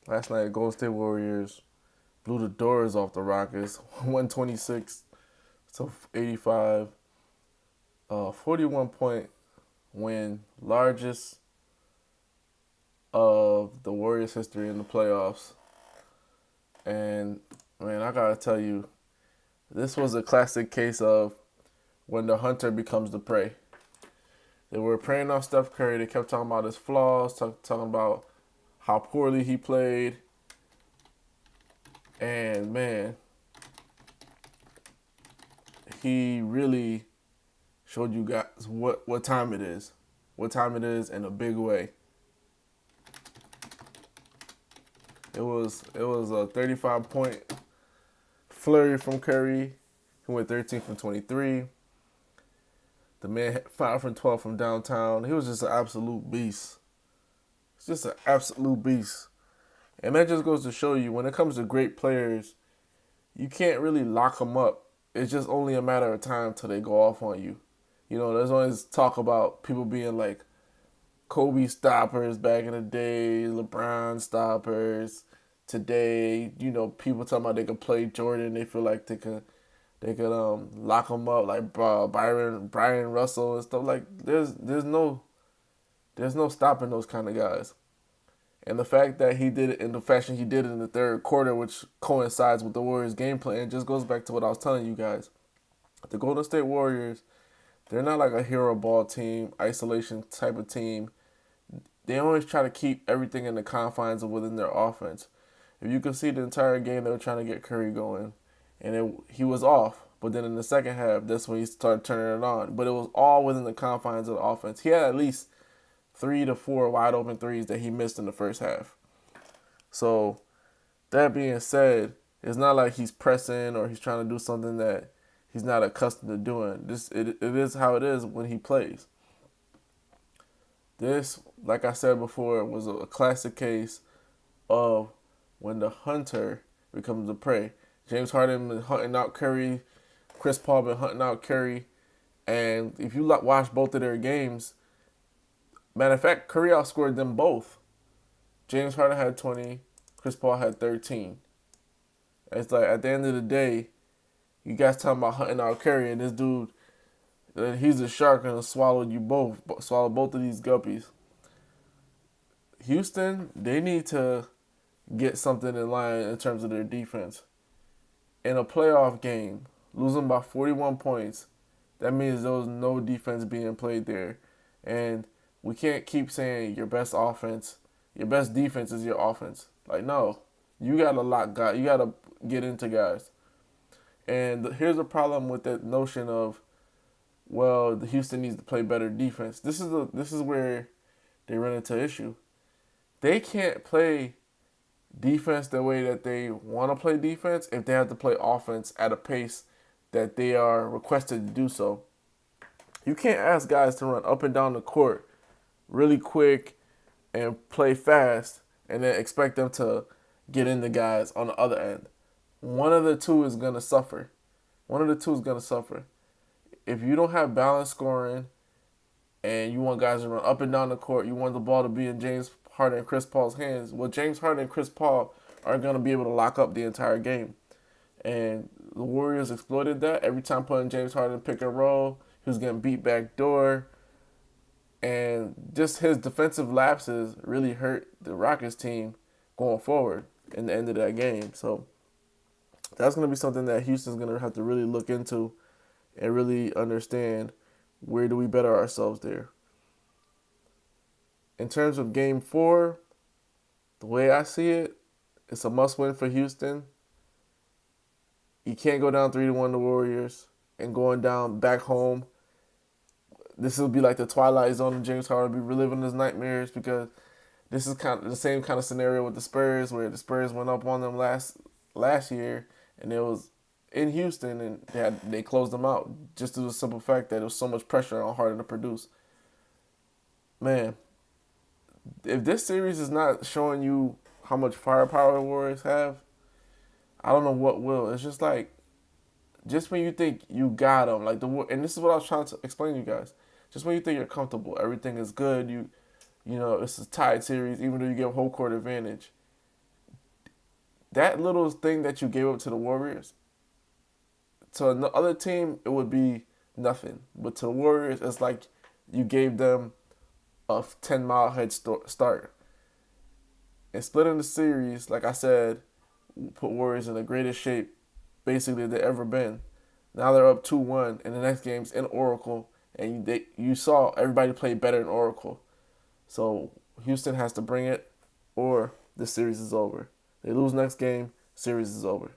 Last night, Golden State Warriors blew the doors off the Rockets, 126 to 85. 41-point win, largest of the Warriors' history in the playoffs. And man, I gotta tell you, this was a classic case of when the hunter becomes the prey. They were preying on Steph Curry. They kept talking about his flaws, talking about how poorly he played. And man, he really showed you guys what time it is. What time it is in a big way. It was a 35-point flurry from Curry. He went 13 from 23. The man had 5 from 12 from downtown. He was just an absolute beast. It's just an absolute beast. And that just goes to show you, when it comes to great players, you can't really lock them up. It's just only a matter of time till they go off on you. You know, there's always talk about people being like Kobe stoppers back in the day, LeBron stoppers. Today, you know, people talking about they could play Jordan. They feel like they could lock them up like Brian Russell and stuff. Like there's no stopping those kind of guys. And the fact that he did it in the fashion he did it in the third quarter, which coincides with the Warriors' game plan, just goes back to what I was telling you guys. The Golden State Warriors, they're not like a hero ball team, isolation type of team. They always try to keep everything in the confines of within their offense. If you can see the entire game, they were trying to get Curry going, and he was off. But then in the second half, that's when he started turning it on. But it was all within the confines of the offense. He had at least 3 to 4 wide open threes that he missed in the first half. So that being said, it's not like he's pressing or he's trying to do something that he's not accustomed to doing. It is how it is when he plays. This, like I said before, was a classic case of when the hunter becomes the prey. James Harden been hunting out Curry, Chris Paul been hunting out Curry, and if you watch both of their games, matter of fact, Curry outscored them both. James Harden had 20, Chris Paul had 13. It's like at the end of the day, you guys talking about hunting out Curry, and this dude, he's a shark and swallowed you both, swallowed both of these guppies. Houston, they need to get something in line in terms of their defense. In a playoff game, losing by 41 points, that means there was no defense being played there. And we can't keep saying your best defense is your offense. Like, no. You got to lock guys. You got to get into guys. And here's the problem with that notion of, well, the Houston needs to play better defense. This is where they run into issue. They can't play defense the way that they want to play defense if they have to play offense at a pace that they are requested to do so. You can't ask guys to run up and down the court really quick and play fast and then expect them to get into guys on the other end. One of the two is going to suffer. If you don't have balanced scoring and you want guys to run up and down the court, you want the ball to be in James Harden and Chris Paul's hands, well, James Harden and Chris Paul are going to be able to lock up the entire game. And the Warriors exploited that. Every time putting James Harden pick and roll, he was getting beat back door. And just his defensive lapses really hurt the Rockets team going forward in the end of that game. So that's going to be something that Houston's going to have to really look into and really understand, where do we better ourselves there. In terms of game 4, the way I see it, it's a must-win for Houston. You can't go down 3-1 to Warriors and going down back home. This will be like the Twilight Zone, and James Harden will be reliving his nightmares, because this is kind of the same kind of scenario with the Spurs, where the Spurs went up on them last year, and it was in Houston, and they closed them out just due to the simple fact that there was so much pressure on Harden to produce. Man, if this series is not showing you how much firepower the Warriors have, I don't know what will. It's just like, just when you think you got them, like and this is what I was trying to explain to you guys. Just when you think you're comfortable, everything is good. You know, it's a tied series, even though you get home court advantage. that little thing that you gave up to the Warriors, to another team, it would be nothing. But to the Warriors, it's like you gave them a 10-mile head start. And splitting the series, like I said, put Warriors in the greatest shape basically they've ever been. Now they're up 2-1, and the next game's in Oracle, and you saw everybody play better in Oracle. So Houston has to bring it, or the series is over. They lose next game, series is over.